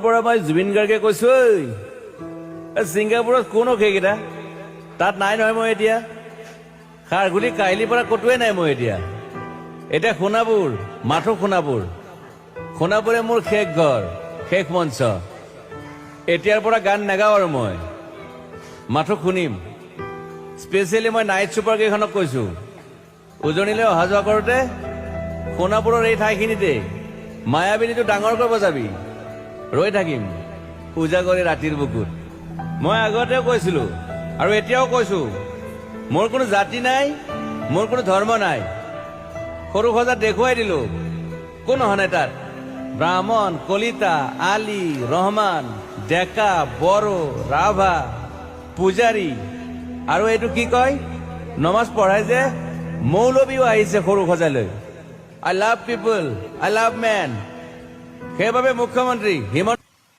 পৰা মই জুবিন গাৰ্গে কৈছো ছিংগাপুৰত কোন সেইকেইটা তাত নাই নহয় মই এতিয়া খাৰঘুলি কাহিলীৰ পৰা ক'তোৱে নাই মই এতিয়া সোণাপুৰ মাথো সোণাপুৰে মোৰ শেষ ঘৰ শেষ মঞ্চ এতিয়াৰ পৰা গান নাগাওঁ আৰু মই মাথো শুনিম স্পেচিয়েলি মই নাইট ছুপাৰ কেইখনক কৈছো উজনিলৈ অহা যোৱা কৰোঁতে সোণাপুৰৰ এই ঠাইখিনিতে মায়াবিনীটো ডাঙৰকৈ বজাবি ৰৈ থাকিম উজাগৰে ৰাতিৰ বুকুত মই আগতেও কৈছিলো আৰু এতিয়াও কৈছো মোৰ কোনো জাতি নাই মোৰ কোনো ধৰ্ম নাই সৰু সজা দেখুৱাই দিলো কোন অহা নাই তাত ব্ৰাহ্মণ কলিতা আলী ৰহমান ডেকা বড়ো ৰাভা পূজাৰী আৰু এইটো কি কয় নমাজ পঢ়াই যে মৌলবীও আহিছে সৰু সজালৈ I love people I love man সেইবাবে মুখ্যমন্ত্ৰী হিমন্ত